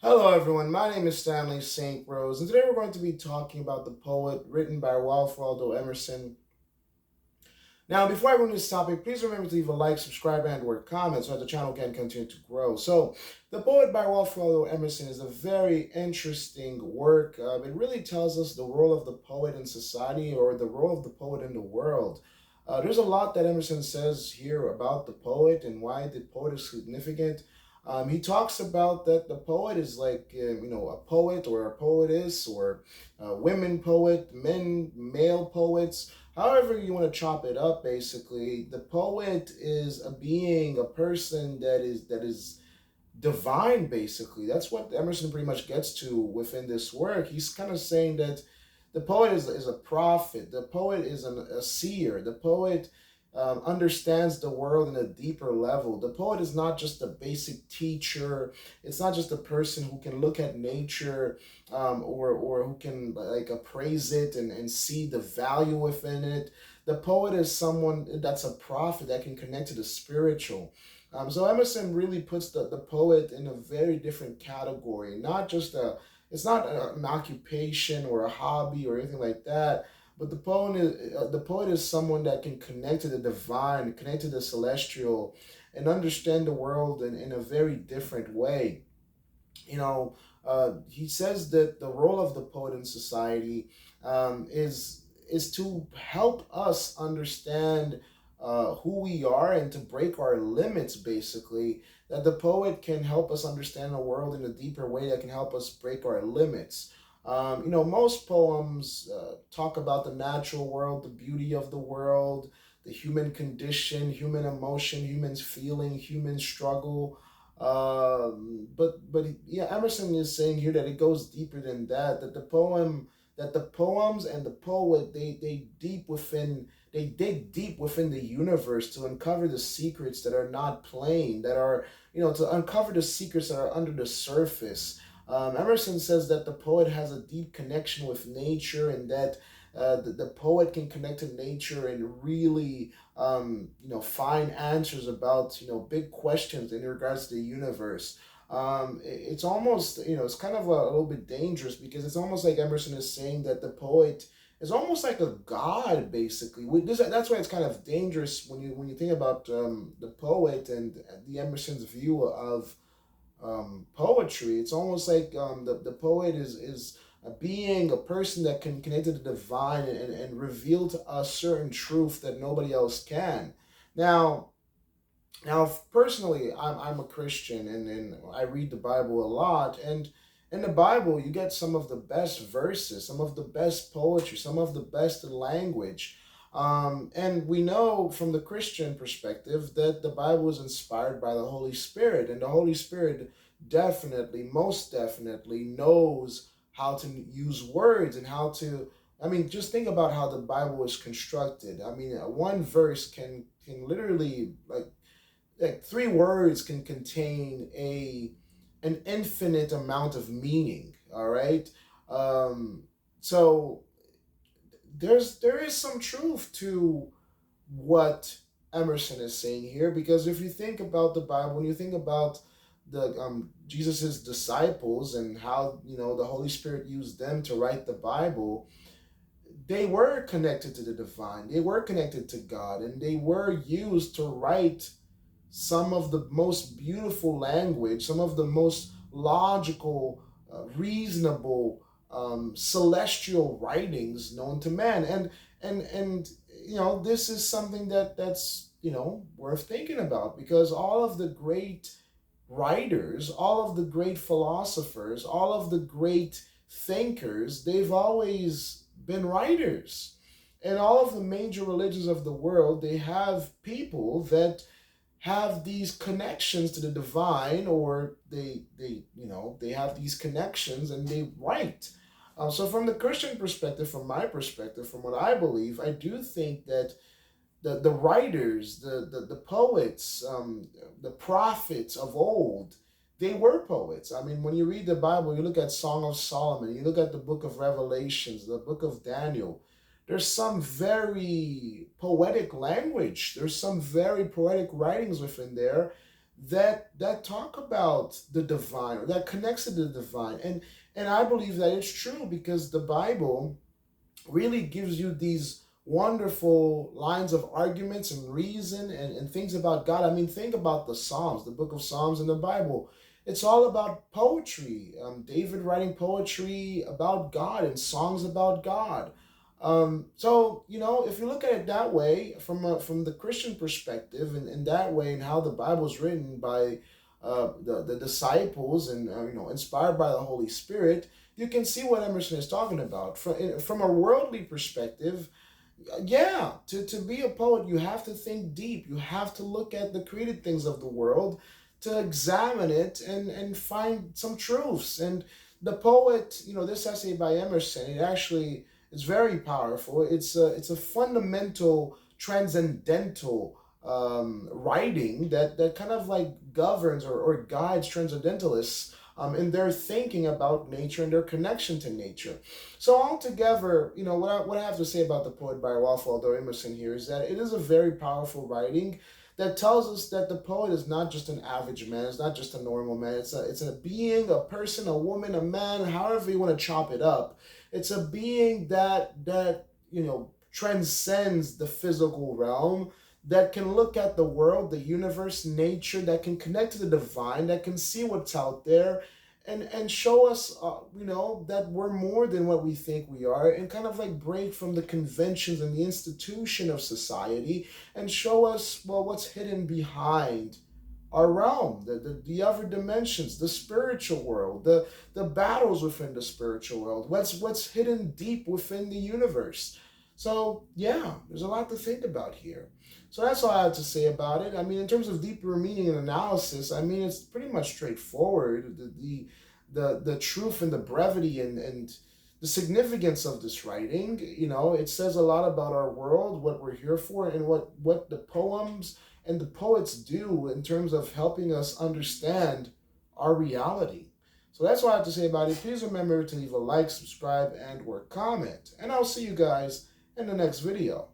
Hello, everyone. My name is Stanley St. Rose, and today we're going to be talking about the poet written by Waldo Emerson. Now, before I go into this topic, please remember to leave a like, subscribe, and/or comment so that the channel can continue to grow. So, the poet by Waldo Emerson is a very interesting work. It really tells us the role of the poet in society or the role of the poet in the world. There's a lot that Emerson says here about the poet and why the poet is significant. He talks about that the poet is like, a poet or a poetess or a women poet, male poets, however you want to chop it up. Basically, the poet is a being, a person that is divine. Basically, that's what Emerson pretty much gets to within this work. He's kind of saying that the poet is a prophet. The poet is a seer. The poet understands the world in a deeper level. The poet is not just a basic teacher. It's not just a person who can look at nature, or who can like appraise it and see the value within it. The poet is someone that's a prophet that can connect to the spiritual. So Emerson really puts the poet in a very different category, not just it's not an occupation or a hobby or anything like that. But the poet is someone that can connect to the divine, connect to the celestial, and understand the world in a very different way. He says that the role of the poet in society is to help us understand who we are and to break our limits. Basically, that the poet can help us understand the world in a deeper way that can help us break our limits. Most poems talk about the natural world, the beauty of the world, the human condition, human emotion, human feeling, human struggle. But yeah, Emerson is saying here that it goes deeper than that. That the poems and the poet they dig deep within the universe to uncover the secrets that are not plain, that are to uncover the secrets that are under the surface. Emerson says that the poet has a deep connection with nature, and that the poet can connect to nature and really, find answers about, big questions in regards to the universe. It's almost, it's kind of a little bit dangerous because it's almost like Emerson is saying that the poet is almost like a god, basically. That's why it's kind of dangerous when you think about the poet and the Emerson's view of poetry. It's almost like the poet is a being, a person that can connect to the divine and reveal to us certain truth that nobody else can. Now, now, personally, I'm a Christian, and I read the Bible a lot. And in the Bible, you get some of the best verses, some of the best poetry, some of the best language. And we know from the Christian perspective that the Bible is inspired by the Holy Spirit, and the Holy Spirit definitely, most definitely, knows how to use words and how to. I mean, just think about how the Bible is constructed. I mean, one verse can literally like three words can contain a an infinite amount of meaning. All right. So there is some truth to what Emerson is saying here, because if you think about the Bible, when you think about the Jesus's disciples and how the Holy Spirit used them to write the Bible, they were connected to the divine, they were connected to God, and they were used to write some of the most beautiful language, some of the most logical, reasonable, celestial writings known to man. And this is something that's worth thinking about, because all of the great writers, all of the great philosophers, all of the great thinkers, they've always been writers. And all of the major religions of the world, they have people that have these connections to the divine, or they have these connections and they write. So from the Christian perspective, from my perspective, from what I believe, I do think that the writers, the poets, the prophets of old, they were poets. I mean, when you read the Bible, you look at Song of Solomon, you look at the book of Revelations, the book of Daniel, there's some very poetic language. There's some very poetic writings within there that talk about the divine, or that connects to the divine. And I believe that it's true, because the Bible really gives you these wonderful lines of arguments and reason, and things about God. I mean, think about the Psalms, the book of Psalms in the Bible. It's all about poetry. David writing poetry about God and songs about God. So if you look at it that way, from the Christian perspective, and in that way, and how the Bible is written by the disciples, and inspired by the Holy Spirit, you can see what Emerson is talking about. From a worldly perspective, yeah, to be a poet, you have to think deep. You have to look at the created things of the world, to examine it, and find some truths. And the poet, this essay by Emerson, it actually is very powerful. It's a fundamental, transcendental writing that kind of like governs, or guides transcendentalists in their thinking about nature and their connection to nature. So altogether, what I have to say about the poet by Waldo Emerson here is that it is a very powerful writing that tells us that the poet is not just an average man. It's not just a normal man. It's a being, a person, a woman, a man, however you want to chop it up. It's a being that transcends the physical realm, that can look at the world, the universe, nature, that can connect to the divine, that can see what's out there, and show us, that we're more than what we think we are, and kind of like break from the conventions and the institution of society, and show us, well, what's hidden behind our realm, the other dimensions, the spiritual world, the battles within the spiritual world, what's hidden deep within the universe. So yeah, there's a lot to think about here. So that's all I have to say about it. I mean, in terms of deeper meaning and analysis, I mean, it's pretty much straightforward. The truth and the brevity, and the significance of this writing, it says a lot about our world, what we're here for, and what the poems and the poets do in terms of helping us understand our reality. So that's all I have to say about it. Please remember to leave a like, subscribe, and or comment. And I'll see you guys in the next video.